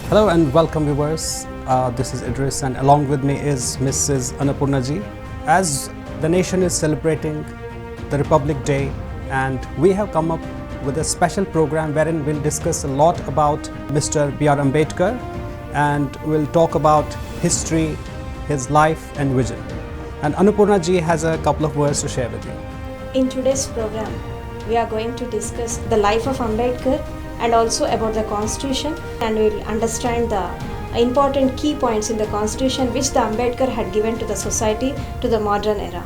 Hello and welcome viewers. This is Idris and along with me is Mrs. Annapurnaji. As the nation is celebrating the Republic Day, and we have come up with a special program wherein we'll discuss a lot about Mr. B.R. Ambedkar, and we'll talk about history, his life and vision. And Annapurnaji has a couple of words to share with you. In today's program, we are going to discuss the life of Ambedkar and also about the Constitution, and we will understand the important key points in the Constitution which the Ambedkar had given to the society to the modern era.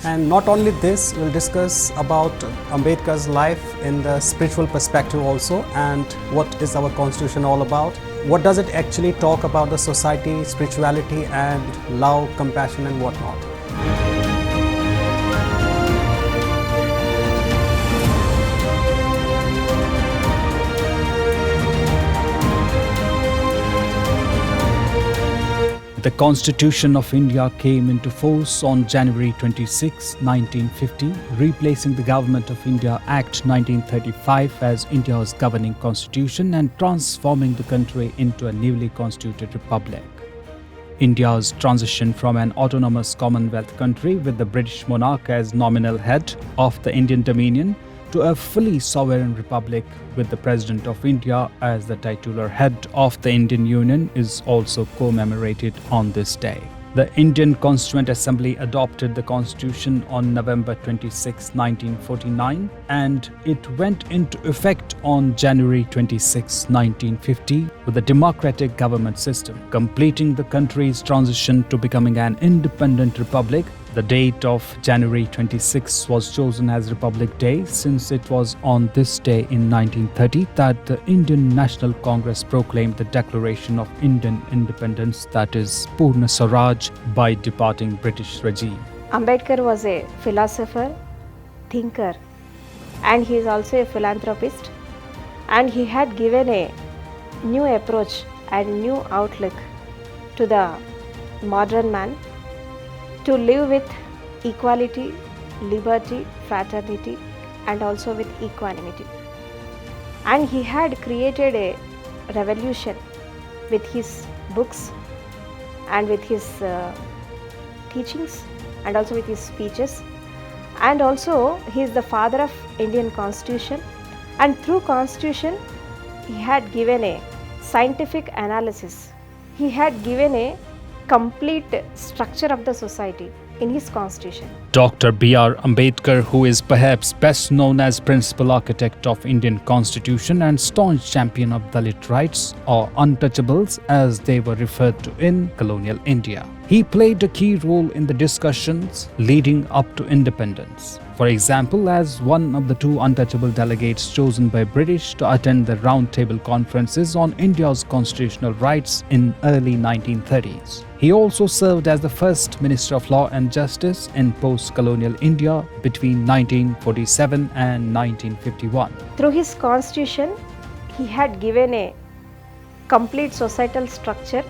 And not only this, we'll discuss about Ambedkar's life in the spiritual perspective also, and what is our Constitution all about. What does it actually talk about the society, spirituality and love, compassion and whatnot. The Constitution of India came into force on January 26, 1950, replacing the Government of India Act 1935 as India's governing constitution and transforming the country into a newly constituted republic. India's transition from an autonomous Commonwealth country with the British monarch as nominal head of the Indian Dominion to a fully sovereign republic with the President of India as the titular head of the Indian Union is also commemorated on this day. The Indian Constituent Assembly adopted the Constitution on November 26, 1949, and it went into effect on January 26, 1950 with a democratic government system, completing the country's transition to becoming an independent republic. The date of January 26 was chosen as Republic Day since it was on this day in 1930 that the Indian National Congress proclaimed the Declaration of Indian Independence, that is Purna Swaraj, by departing British regime. Ambedkar was a philosopher, thinker, and he is also a philanthropist, and he had given a new approach and new outlook to the modern man to live with equality, liberty, fraternity and also with equanimity. And he had created a revolution with his books and with his teachings and also with his speeches. And also he is the father of Indian Constitution, and through Constitution he had given a scientific analysis. He had given a complete structure of the society in his Constitution. Dr. B.R. Ambedkar, who is perhaps best known as principal architect of Indian Constitution and staunch champion of Dalit rights, or untouchables as they were referred to in colonial India. He played a key role in the discussions leading up to independence. For example, as one of the two untouchable delegates chosen by British to attend the round table conferences on India's constitutional rights in early 1930s. He also served as the first Minister of Law and Justice in post-colonial India between 1947 and 1951. Through his Constitution, he had given a complete societal structure,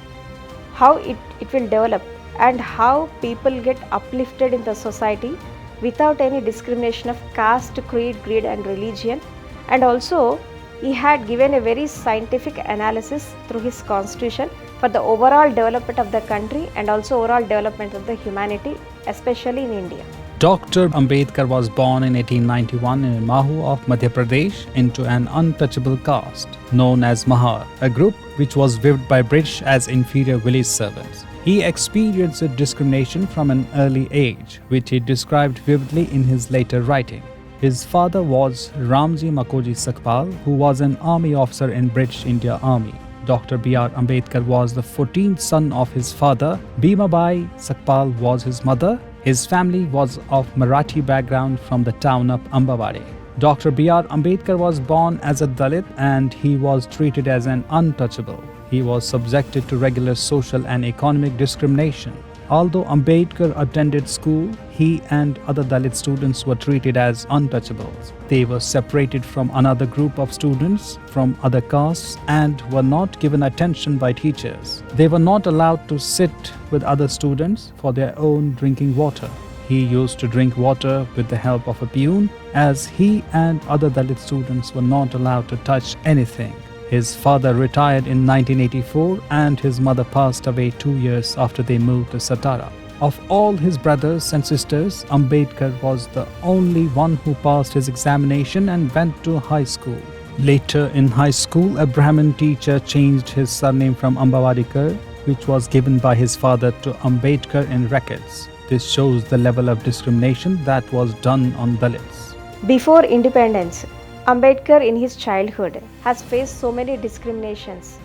how it will develop and how people get uplifted in the society without any discrimination of caste, creed, greed and religion. And also he had given a very scientific analysis through his Constitution for the overall development of the country and also overall development of the humanity, especially in India. Dr. Ambedkar was born in 1891 in Mahu of Madhya Pradesh into an untouchable caste known as Mahar, a group which was viewed by British as inferior village servants. He experienced discrimination from an early age, which he described vividly in his later writing. His father was Ramji Sakpal, who was an army officer in British India Army. Dr. B.R. Ambedkar was the 14th son of his father. Bhimrao Sakpal was his mother. His family was of Marathi background from the town of Ambawade. Dr. B.R. Ambedkar was born as a Dalit and he was treated as an untouchable. He was subjected to regular social and economic discrimination. Although Ambedkar attended school, he and other Dalit students were treated as untouchables. They were separated from another group of students from other castes and were not given attention by teachers. They were not allowed to sit with other students for their own drinking water. He used to drink water with the help of a peon, as he and other Dalit students were not allowed to touch anything. His father retired in 1984 and his mother passed away 2 years after they moved to Satara. Of all his brothers and sisters, Ambedkar was the only one who passed his examination and went to high school. Later in high school, a Brahmin teacher changed his surname from Ambedkar, which was given by his father, to Ambedkar in records. This shows the level of discrimination that was done on Dalits. Before independence, Ambedkar in his childhood has faced so many discriminations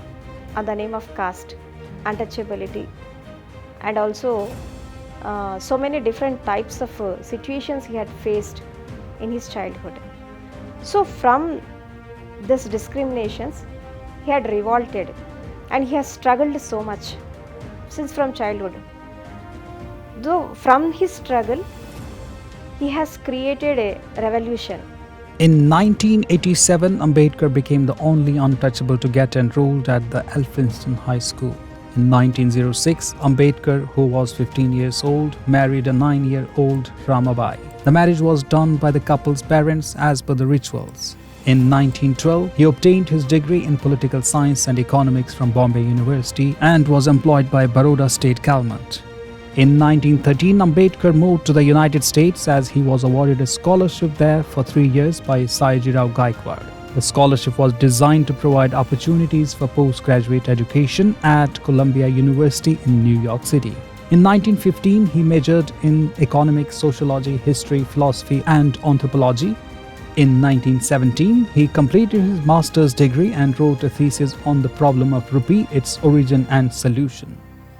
on the name of caste, untouchability, and also so many different types of situations he had faced in his childhood. So from this discriminations, he had revolted and he has struggled so much since from childhood. Though from his struggle, he has created a revolution. In 1987, Ambedkar became the only untouchable to get enrolled at the Elphinstone High School. In 1906, Ambedkar, who was 15 years old, married a 9-year-old Ramabai. The marriage was done by the couple's parents as per the rituals. In 1912, he obtained his degree in political science and economics from Bombay University and was employed by Baroda state government. In 1913, Ambedkar moved to the United States as he was awarded a scholarship there for 3 years by Sayajirao Gaikwad. The scholarship was designed to provide opportunities for postgraduate education at Columbia University in New York City. In 1915, he majored in economics, sociology, history, philosophy, and anthropology. In 1917, he completed his master's degree and wrote a thesis on the problem of rupee, its origin and solution.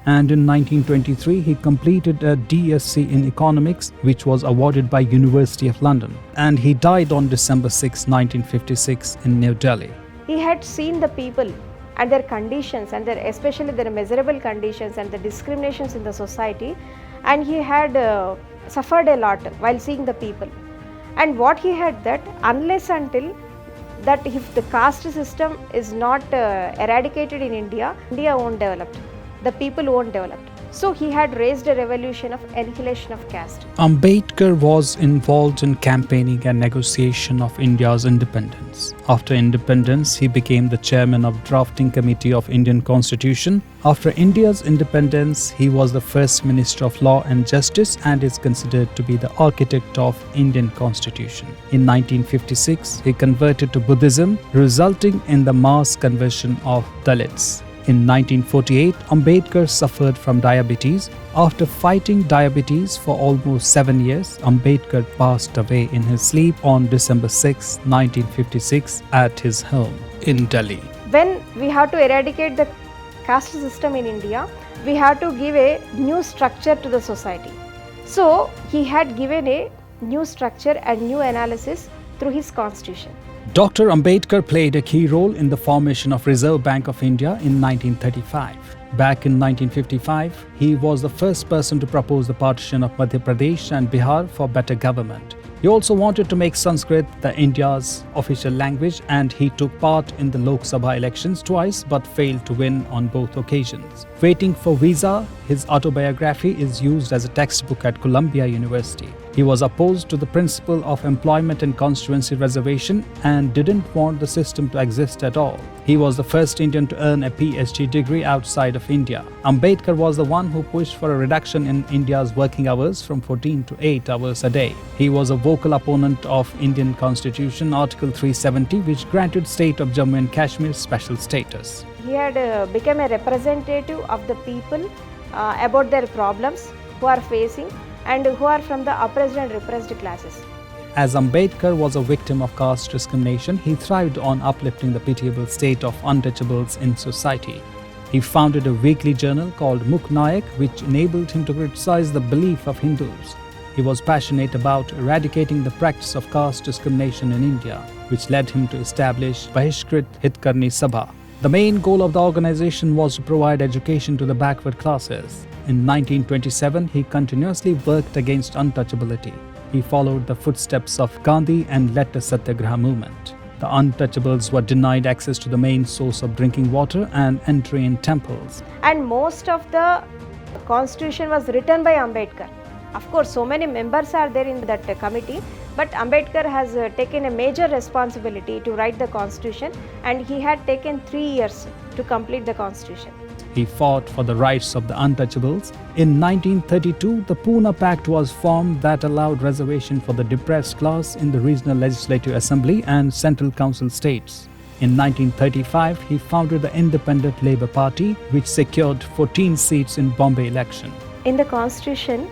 And in 1923, he completed a DSc in economics, which was awarded by University of London. And he died on December 6, 1956 in New Delhi. He had seen the people and their conditions and especially their miserable conditions and the discriminations in the society, and he had suffered a lot while seeing the people. And what he had that unless until that if the caste system is not eradicated in India, India won't develop. The people won't develop. So he had raised a revolution of annihilation of caste. Ambedkar was involved in campaigning and negotiation of India's independence. After independence, he became the chairman of drafting committee of Indian Constitution. After India's independence, he was the first Minister of Law and Justice and is considered to be the architect of Indian Constitution. In 1956, he converted to Buddhism, resulting in the mass conversion of Dalits. In 1948, Ambedkar suffered from diabetes. After fighting diabetes for almost 7 years, Ambedkar passed away in his sleep on December 6, 1956 at his home in Delhi. When we have to eradicate the caste system in India, we have to give a new structure to the society. So he had given a new structure and new analysis through his constitution. Dr. Ambedkar played a key role in the formation of Reserve Bank of India in 1935. Back in 1955, he was the first person to propose the partition of Madhya Pradesh and Bihar for better government. He also wanted to make Sanskrit the India's official language, and he took part in the Lok Sabha elections twice but failed to win on both occasions. Waiting for Visa, his autobiography is used as a textbook at Columbia University. He was opposed to the principle of employment and constituency reservation and didn't want the system to exist at all. He was the first Indian to earn a PhD degree outside of India. Ambedkar was the one who pushed for a reduction in India's working hours from 14 to 8 hours a day. He was a vocal opponent of Indian Constitution Article 370, which granted state of Jammu and Kashmir special status. He had become a representative of the people about their problems who are facing and who are from the oppressed and repressed classes. As Ambedkar was a victim of caste discrimination, he thrived on uplifting the pitiable state of untouchables in society. He founded a weekly journal called Mukh Nayak, which enabled him to criticize the belief of Hindus. He was passionate about eradicating the practice of caste discrimination in India, which led him to establish Bahishkrit Hitkarni Sabha. The main goal of the organization was to provide education to the backward classes. In 1927, he continuously worked against untouchability. He followed the footsteps of Gandhi and led the Satyagraha movement. The untouchables were denied access to the main source of drinking water and entry in temples. And most of the constitution was written by Ambedkar. Of course, so many members are there in that committee, But Ambedkar has taken a major responsibility to write the constitution, and he had taken 3 years to complete the constitution. He fought for the rights of the untouchables. In 1932, the Pune Pact was formed that allowed reservation for the depressed class in the regional legislative assembly and central council states. In 1935, he founded the Independent Labour Party, which secured 14 seats in Bombay election. In the constitution,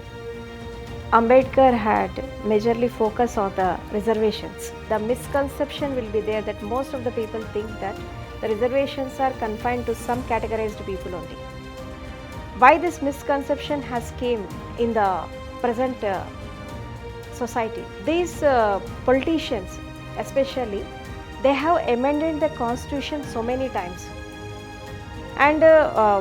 Ambedkar had majorly focused on the reservations. The misconception will be there that most of the people think that the reservations are confined to some categorized people only. Why this misconception has came in the present society? These politicians especially, they have amended the constitution so many times. And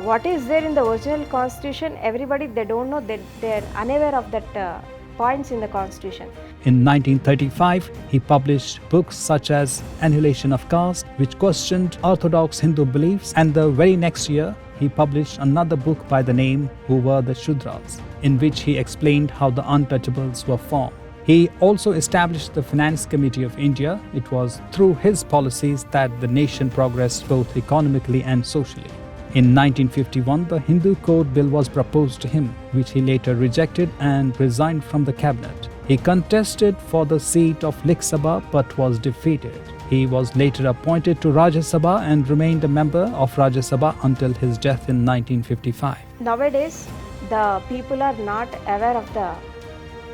what is there in the original constitution, everybody, they don't know, that they are unaware of that points in the constitution. In 1935, he published books such as Annihilation of Caste, which questioned orthodox Hindu beliefs, and the very next year, he published another book by the name Who Were the Shudras, in which he explained how the untouchables were formed. He also established the Finance Committee of India. It was through his policies that the nation progressed both economically and socially. In 1951, the Hindu Code Bill was proposed to him, which he later rejected and resigned from the cabinet. He contested for the seat of Lok Sabha but was defeated. He was later appointed to Rajya Sabha and remained a member of Rajya Sabha until his death in 1955. Nowadays, the people are not aware of the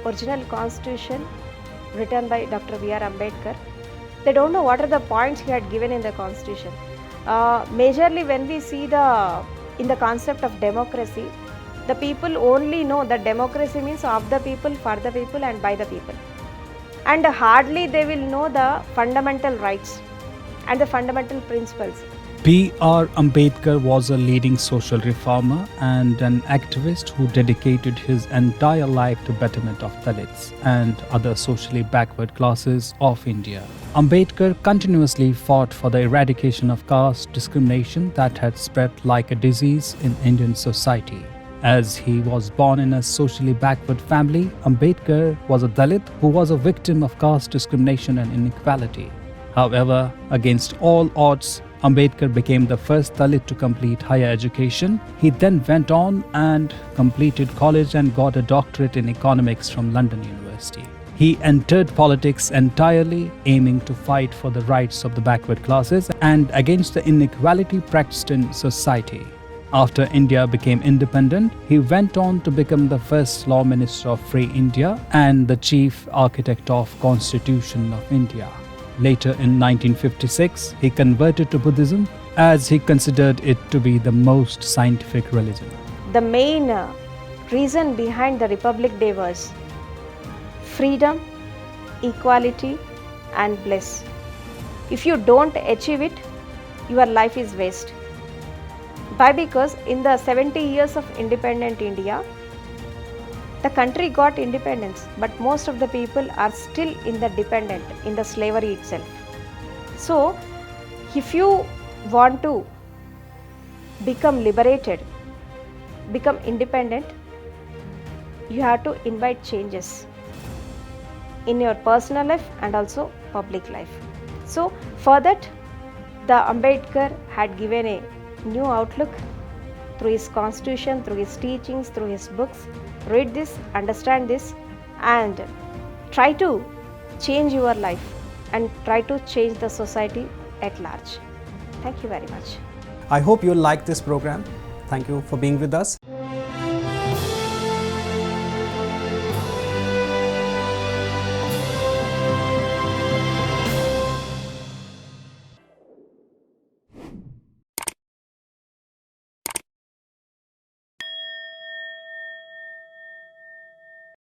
original constitution written by Dr. V.R. Ambedkar. They don't know what are the points he had given in the constitution. Majorly when we see in the concept of democracy, the people only know that democracy means of the people, for the people and by the people. And hardly they will know the fundamental rights and the fundamental principles. P.R. Ambedkar was a leading social reformer and an activist who dedicated his entire life to betterment of Dalits and other socially backward classes of India. Ambedkar continuously fought for the eradication of caste discrimination that had spread like a disease in Indian society. As he was born in a socially backward family, Ambedkar was a Dalit who was a victim of caste discrimination and inequality. However, against all odds, Ambedkar became the first Dalit to complete higher education. He then went on and completed college and got a doctorate in economics from London University. He entered politics entirely aiming to fight for the rights of the backward classes and against the inequality practiced in society. After India became independent, he went on to become the first Law Minister of Free India and the chief architect of Constitution of India. Later in 1956, he converted to Buddhism as he considered it to be the most scientific religion. The main reason behind the Republic Day was freedom, equality and bliss. If you don't achieve it, your life is waste. Why? Because in the 70 years of independent India, the country got independence, but most of the people are still in the slavery itself. So, if you want to become liberated, become independent, you have to invite changes in your personal life and also public life. So, for that, the Ambedkar had given a new outlook through his constitution, through his teachings, through his books. Read this, understand this, and try to change your life and try to change the society at large. Thank you very much. I hope you liked this program. Thank you for being with us.